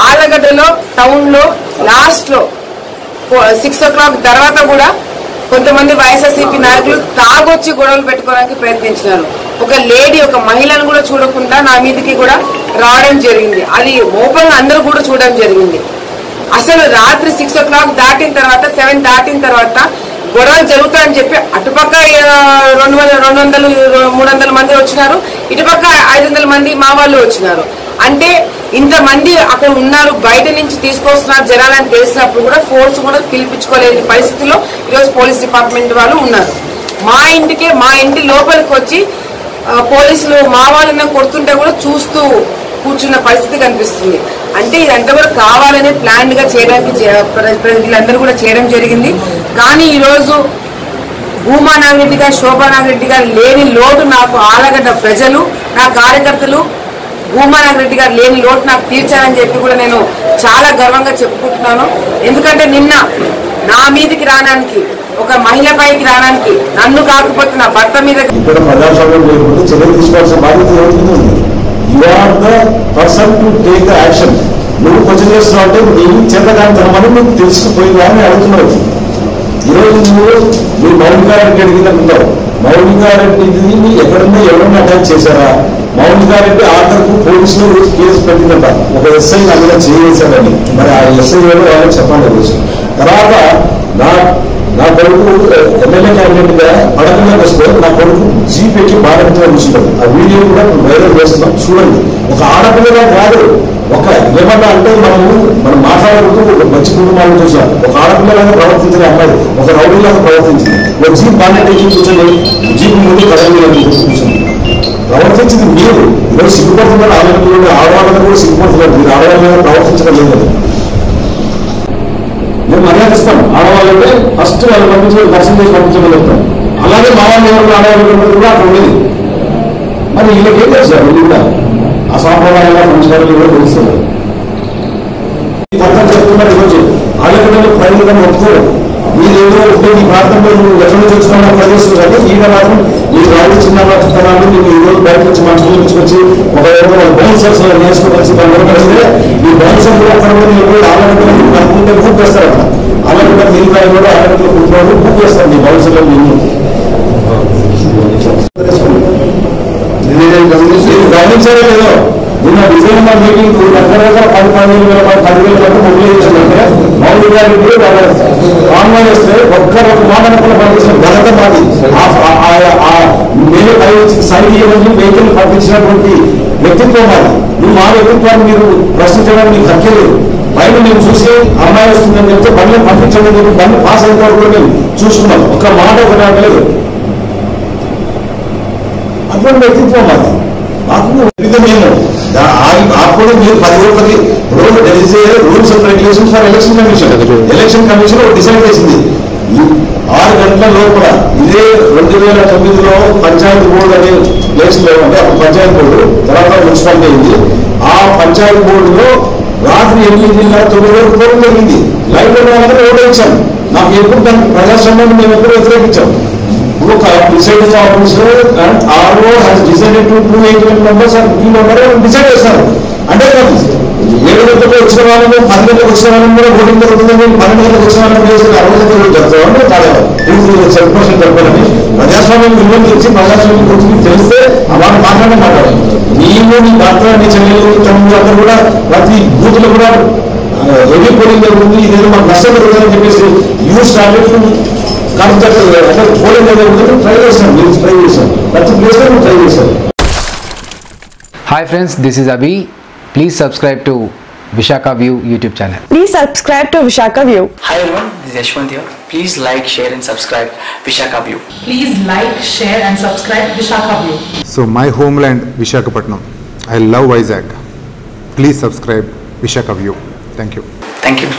ఆలగడ్డలో town లో last లో 6 o'clock తర్వాత కూడా కొంతమంది వైఎస్ఆర్సీపీ నాయకులు తాగొచ్చి గొడవలు పెట్టుకోవడానికి ప్రయత్నించినారు. ఒక లేడీ, ఒక మహిళను కూడా చూడకుండా నా మీదకి కూడా రావడం జరిగింది. అది ఓపెన్ అందరూ కూడా చూడడం జరిగింది. అసలు రాత్రి 6 o'clock దాటిన తర్వాత 7 దాటిన తర్వాత గొడవలు జరుగుతాయని చెప్పి అటుపక్క 200-300 మంది వచ్చినారు, ఇటుపక్క 500 మంది మా వాళ్ళు వచ్చినారు. అంటే ఇంతమంది అక్కడ ఉన్నారు, బయట నుంచి తీసుకొస్తున్నారు జనాలని తెలిసినప్పుడు కూడా ఫోర్స్ కూడా పిలిపించుకోలేని పరిస్థితుల్లో ఈరోజు పోలీస్ డిపార్ట్మెంట్ వాళ్ళు ఉన్నారు. మా ఇంటి లోపలికి వచ్చి పోలీసులు మా వాళ్ళని కొడుతుంటే కూడా చూస్తూ కూర్చున్న పరిస్థితి కనిపిస్తుంది. అంటే ఇదంతా కూడా కావాలనే ప్లాన్ గా చేయడానికి వీళ్ళందరూ కూడా చేయడం జరిగింది. కానీ ఈరోజు భూమా నాగిరెడ్డి గారు, శోభా నాగిరెడ్డి గారు లేని లోటు నాకు ఆలగడ్డ ప్రజలు, నా కార్యకర్తలు భూమా నాగిరెడ్డి గారు లేని లోటు నాకు తీర్చారని చెప్పి కూడా నేను చాలా గర్వంగా చెప్పుకుంటున్నాను. ఎందుకంటే నిన్న నా మీదకి రావడానికి, ఒక మహిళ పైకి రావడానికి, నన్ను కాకపోతే నా భర్త మీద నువ్వు కొంచెం చేస్తున్నావు అంటే నీ చేతకాని తనమని నువ్వు తెలుసుకుపోయిందా అని అడుగుతున్నావు. ఈరోజు నువ్వు మౌలికారెడ్డి అడిగినట్టున్నావు. మౌలికారెడ్డిని ఎవరన్నా అటాక్ చేశారా? మౌలికారెడ్డి ఆఖరికి పోలీసులు కేసు పెట్టిందట, ఒక ఎస్ఐ అందులో చేశారని. మరి ఆ ఎస్ఐ ఎవరు వాళ్ళకి చెప్పండి రోజు. తర్వాత నా కొడుకు ఎమ్మెల్యే క్యాండిడేట్ గా పడకలోకి వస్తే నా కొడుకు జీప్ ఎక్కి బాగా కూర్చుంటాడు. ఆ వీడియో కూడా వైరల్ చేస్తున్నాం, చూడండి. ఒక ఆడపిల్లగా కాదు, ఒక ఏమన్నా అంటే మనం మాట్లాడుకుంటూ ఒక మంచి కుటుంబాలను చూసాం. ఒక ఆడపిల్లలాగా ప్రవర్తించిన అమ్మాయి ఒక రౌడీలాగా ప్రవర్తించింది. ఒక జీప్ బాగా ఎక్కి కూర్చొని జీప్ ముందు కదలి కూర్చొని ప్రవర్తించింది మీరు. ఈరోజు సిగ్గుపడుతున్నారు ఆడపిల్లలు, ఆడవాళ్ళని కూడా సిగ్గుపడుతున్నారు. మీరు ఆడవాళ్ళగా ప్రవర్తించడం లేదు. మేము మర్యాదిస్తాం. ఆడవాళ్ళంటే ఫస్ట్ వాళ్ళు పంపించే దర్శనం చేసి పంపించమని చెప్తాం. అలాగే మా వాళ్ళు ఎవరు ఆడవాళ్ళు కూడా అక్కడ ఉండేది. మరి వీళ్ళకి ఏం చేస్తారు? వీళ్ళు కూడా ఆ సాంప్రదాయంగా సంస్కారాలు కూడా తెలుస్తున్నారు. మొత్తం చెప్తున్నారు ఈరోజు ఆడపిల్లలు ప్రజలుగా ఒప్పుకోరు. మీరేదో ఉంటే ఈ ప్రాంతంలో నువ్వు ఎక్కడి నుంచి వచ్చినా ప్రదేశం కానీ ఈయన మాత్రం ఈ రాజు చిన్నతనాలు నీకు ఈరోజు బయట నుంచి మనుషులు తీసుకొచ్చి ఒక బౌన్సర్స్ నేర్చుకుని వచ్చి నిలబడితే ఈ బౌన్సర్ కూడా అక్కడ ఆడపిల్లలు అనుకుంటే బుక్ చేస్తారు. అక్కడ ఆడపిల్లలు నీళ్ళు కూడా ఆడపిల్లలు కుటుంబాలు బుక్ చేస్తారు. నీ బౌన్సర్లో నిన్ను గమనించారో లేదో. నిన్న విజయనగరం మీటింగ్ రకరకాల 10,000 మంది మొబిలైజేషన్ అంటే మౌలికారెడ్డి కాన్వాయ్ వస్తే ఒక్క మాట పంపించిన ఘనత మాది. మేము సైనిక వెహికల్ పంపించినటువంటి వ్యక్తిత్వం మాది. నువ్వు మా వ్యక్తిత్వాన్ని మీరు ప్రశ్నించడానికి నీకు హక్కలేదు. బయట మేము చూసి అమ్మాయి వస్తుందని చెప్తే బండ్లు పంపించడం చెప్పి బండ్లు పాస్ అయిన కూడా మేము చూసుకున్నాం. ఒక మాట ఒకటి అనలేదు. అటువంటి వ్యక్తిత్వం మాది. మేము అప్పుడు మీరు 10 rules and regulations for election commission. Election commission decide చేసింది 6 గంటల లోపల. ఇదే 2009లో పంచాయతీ బోర్డు అనే ప్లేస్ లో ఉంటే అప్పుడు పంచాయతీ బోర్డు, తర్వాత మున్సిపాలిటీ అయింది. ఆ పంచాయతీ బోర్డులో రాత్రి 8:30-9 వరకు పోవడం జరిగింది. లైట్ లో ఓటేయించాం. నాకు ఎప్పుడు దానికి ప్రజాస్వామ్యాన్ని మేము ఎప్పుడు వ్యతిరేకించాం. Presiding officer and RO has decided to 281 members and ఈ మెంబర్ డిసైడ్ చేస్తారు. అంటే 7 గంటలకు వచ్చిన వాళ్ళని 10 గంటలకు వచ్చిన వాళ్ళని కూడా ఓటింగ్ జరుగుతుందని 12 గంటలకు వచ్చిన వాళ్ళని చేసి 60 గంటలకు జరుగుతామంటే కాదు. 7% జరపాలని ప్రజాస్వామ్యం విలువలు తెలిసి ప్రజాస్వామ్యం గురించి మీకు తెలిస్తే వాళ్ళు మాట్లాడాలి. నీవు నీ భర్త నీ చెల్లెలు తమ్ముడు అందరూ కూడా ప్రతి బూతులు కూడా హెవీ పోలింగ్ జరుగుతుంది. ఇదేదో మాకు నష్టం జరుగుతుందని చెప్పేసి యూ స్టార్టెడ్ టు అంటే పోలింగ్ జరుగుతుంది. ట్రై చేశాను, మీరు ట్రై చేశాను, ప్రతి ప్లేస్ లో ట్రై చేశాను. Hi friends, this is Abhi. Please subscribe to Vishaka View YouTube channel. Please subscribe to Vishaka View. Hi everyone, this is Yashwant here. Please like, share and subscribe Vishaka View. Please like, share and subscribe Vishaka View. So my homeland Visakhapatnam. I love Vizag. Please subscribe Vishaka View. Thank you. Thank you.